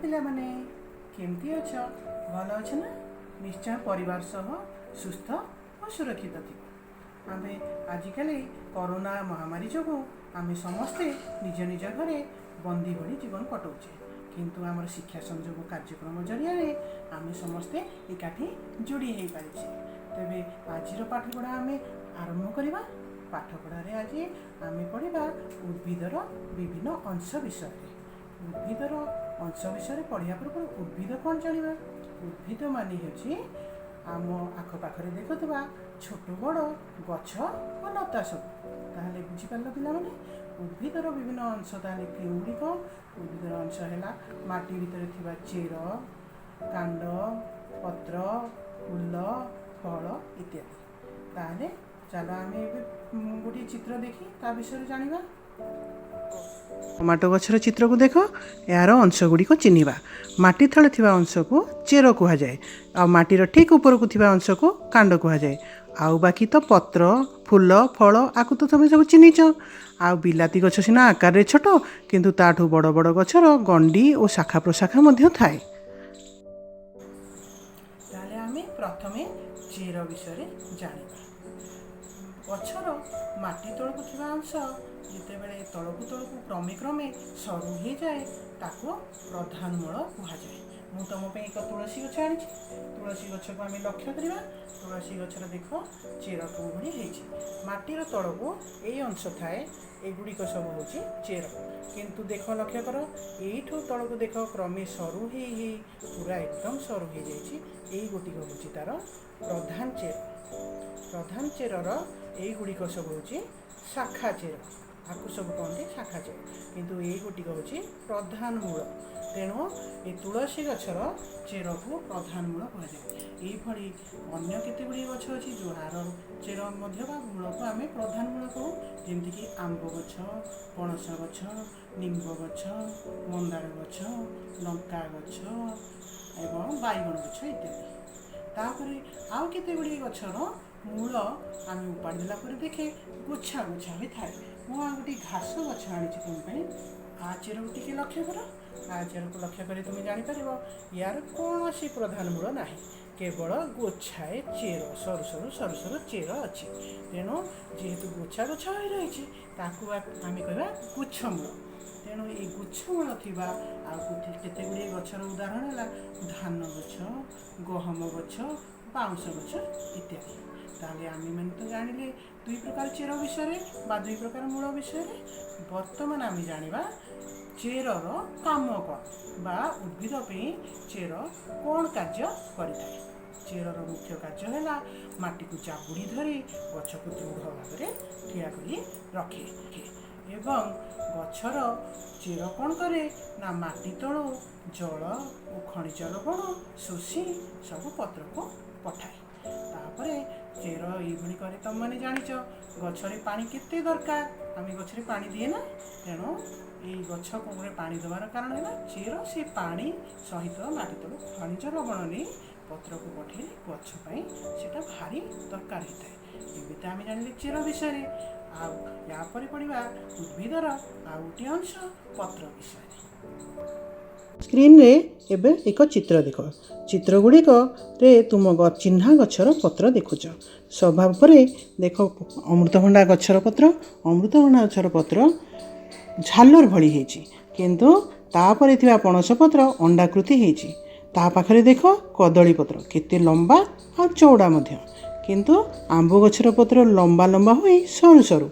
ପିଲାମାନେ केमती अछ भल अच्छे ना निश्चय परिवार सह सुस्थ और सुरक्षित थी आम आजिकल कोरोना महामारी जो आम समस्ते निज निज घरे बंदी भली जीवन कटाऊे किंतु आम शिक्षा संयोग कार्यक्रम जरिया आम समस्ते एकाठी जोड़ी हो पारे तेरे आज पाठपढ़ा आम आरंभ करवा पाठपढ़े आज आम पढ़ा उद्भिदर विभिन्न अंश विषय उद्भिदर अंश विषय पढ़ा पूर्व उद्भिद कौन जाना उद्भिद मान हूँ आम आखपाखे देखुवा छोट बड़ गछ और लता सब ताहले बुझीपार पिला माने उद्भिदर विभिन्न अंश ताहले केउड़िक उद्भिदर अंश है माटी भितर थिबा चेर कांड पत्र फूल फल इत्यादि ताहले चलो आम गोटे चित्र देखी ता विषय जानिबा टमाटो गछर चित्र को देख यार अंश गुड़िक चिन्हवा माटी तले थिबा अंश को चेर कह जाए आ माटीर ठीक ऊपर को थिबा अंश को कांड कह जाए आउ बाकी तो पत्र फूल फल आकु तो तुम सब चिन्हिच आ बिलाती गछ सीना आकार रे छोट किंतु ताठू बड़ बड़ गछर गंडी और शाखा प्रशाखा मध्य थाए ताले आमे प्रथमे चेर विषय जानिबा गछर माटी तळकु थिबा अंश जितेबले तलकू तलकू क्रमे क्रमे सरू हो जाए ताको प्रधान मूल कह जाए मु तुम एक तुलसी गछ आनी तुलसी गछ को आम लक्ष्य करवा तुलसी गछर देख चेर को भाई माटीर तलकू ये अंश थाए एगुड़िक सब हूँ चेर किंतु देख लक्ष्य कर यू तलक देख क्रमे सरू हो पूरा एकदम सरू हो जाए गोटिक हूँ तार प्रधान चेरर युड़िक सब हूँ शाखा चेर आपको सब कहते शाखा चेर किंतु ये गोटिक हूँ प्रधान मूल तेणु ये तुलसी गछर चेर को प्रधान मूल कहुए यही अन्य केते गुड़ी गछ अच्छी जो हार चेर मूल को आम प्रधान मूल कहूँ जमीक आंब गछ पणस गछ निम्ब गछ मंदार गछ लंका गछ एवं बाइगण गछ इत्यादि तापर आउ केते गुड़ी गछर मूल आम उपाड़ा देखे गुच्छा गुच्छा भी थाए मुझे गोटे घास गछ आनी तुम आ चेर को टी लक्ष्य कर आ चेर को लक्ष्य कर तुम जापर यार कौन सी प्रधान मूल ना केवल गोछाए चेर सरु सरु सरु सरु चेर अच्छी तेणु जेहेतु गोछा गोछ हो रही आम कह गुच्छमूल तेणु ये गुच्छमूल थी आते गुड़े गछर उदाहरण है धान गछ गहम गछ बाउंश गछ इत्यादि ताले आम मैंने तो जानिले दुई प्रकार चेर विषय बा दुई प्रकार मूल विषय बर्तमान आम जाना चेरर काम कौन बा उद्भिद चेर कौन कार्य करें चेरर मुख्य कार्य है माटी को चाबुड़ी धरी गछ को दृढ़ भाव में ठिया कर रखे एवं गछर चेर कौन करे ना माटी तलू जल और खनिज लवण शोषी सब पत्र को पठाए तापरे चेर ये करे तुम मैंने जाच गछरे पानी केते दरकार आम गछरे पानी दिए ना तेणु ये गछ को पानी देवार कारण है चेर से पानी सहित माटी तलू खनिज लवण नहीं पत्र को पठे गछपाई से भारी दरकार होता है ये तो आम जान चेर विषय आपर पढ़ा उद्भिदर आउ गोटे अंश पत्र विषय स्क्रीन रे एबे एक चित्र देख चित्र गुड़िक रे तुम चिन्हा गछर पत्र देखुच स्वभाव पर देख अमृतभंडा गछर पत्र अमृतभंडा गछर पत्र झालर भली होती किंतु तापर थिबा पणस पत्र अंडाकृति होती ता पाखरे देख कदली पत्र केते लंबा और चौड़ा मध्य किंतु आंब गछर पत्र लंबा लंबा हुई सरू सरू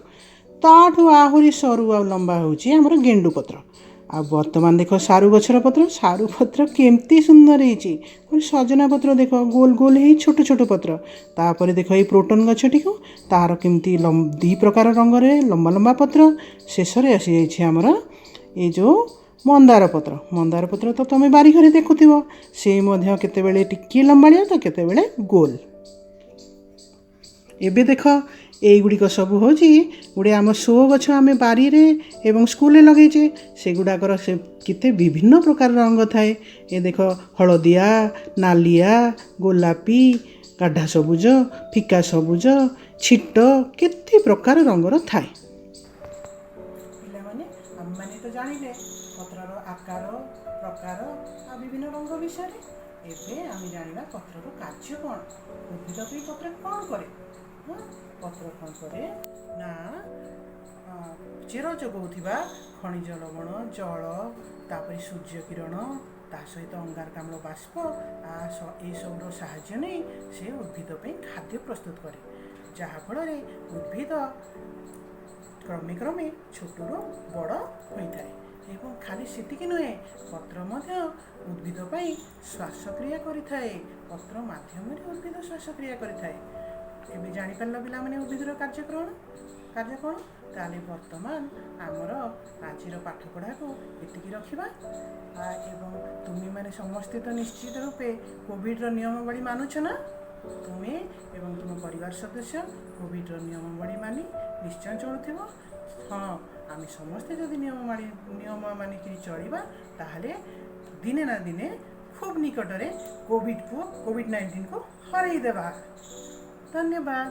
ताठू आहुरी सरू आ लंबा होची हमर गेंडू पत्र आ वर्तमान देख सारू गछर पत्र केमती सुंदर होती सजना पत्र देख गोल गोल ही छोट छोट पत्र तापर देख ये प्रोटन गछटी को तार केमती दी प्रकार रंग रे लंबा लंबा पत्र शेष रे आसी जाइए आमर ये जो मंदार पत्र तो तुम बारी घरे देखुव से केतेबेले टिके लंबाड़िया तो केतेबेले गोल एबे देख युड़िक सब हूँ गोटे आम शो गछ आम बारी एवं स्कूल लगे से गुड़ाकर से केते विभिन्न प्रकार रंग थाए ये देख हलदिया नालिया गोलापी गाढ़ा सबुज फिका सबुज छिट केते प्रकार रंगर थाए तो जानिले पत्रर आकार प्रकार ବିଭିନ୍ନ ରଙ୍ଗ ବିଷୟରେ। ଏବେ ଆମେ ଜାଣିବା ପତ୍ରର କାର୍ଯ୍ୟ କ'ଣ। ଉଦ୍ଭିଦ ବି ପତ୍ର କ'ଣ କରେ? ପତ୍ର କ'ଣ କରେ ନା ଚେର ଯୋଗାଉଥିବା ଖଣିଜ ଲବଣ, ଜଳ, ତାପରେ ସୂର୍ଯ୍ୟ କିରଣ, ତା ସହିତ ଅଙ୍ଗାରକାମ୍ଳ ବାଷ୍ପ ଏସବୁର ସାହାଯ୍ୟ ନେଇ ସେ ଉଦ୍ଭିଦ ପାଇଁ ଖାଦ୍ୟ ପ୍ରସ୍ତୁତ କରେ, ଯାହାଫଳରେ ଉଦ୍ଭିଦ କ୍ରମେ କ୍ରମେ ଛୋଟରୁ ବଡ଼ ହୋଇଥାଏ। ଏବଂ ଖାଲି ସେତିକି ନୁହେଁ, ପତ୍ର ମଧ୍ୟ ଉଦ୍ଭିଦ ପାଇଁ ଶ୍ୱାସକ୍ରିୟା କରିଥାଏ। ପତ୍ର ମାଧ୍ୟମରେ ଉଦ୍ଭିଦ ଶ୍ୱାସକ୍ରିୟା କରିଥାଏ। ଏବେ ଜାଣିପାରିଲ ପିଲାମାନେ ଉଦ୍ଭିଦର କାର୍ଯ୍ୟ କ'ଣ? ତାହେଲେ ବର୍ତ୍ତମାନ ଆମର ଆଜିର ପାଠପଢ଼ାକୁ ଏତିକି ରଖିବା। ଏବଂ ତୁମେମାନେ ସମସ୍ତେ ତ ନିଶ୍ଚିତ ରୂପେ କୋଭିଡ଼ର ନିୟମାବଳୀ ମାନୁଛ ନା? ତୁମେ ଏବଂ ତୁମ ପରିବାର ସଦସ୍ୟ କୋଭିଡ଼ର ନିୟମାବଳୀ ମାନି ନିଶ୍ଚୟ ଚଳୁଥିବ। ହଁ, ଆମେ ସମସ୍ତେ ଯଦି ନିୟମ ମାନିକି ଚଳିବା, ତାହେଲେ ଦିନେ ନା ଦିନେ ଖୁବ୍ ନିକଟରେ କୋଭିଡ଼-19କୁ ହରାଇ ଦେବା। ଧନ୍ୟବାଦ।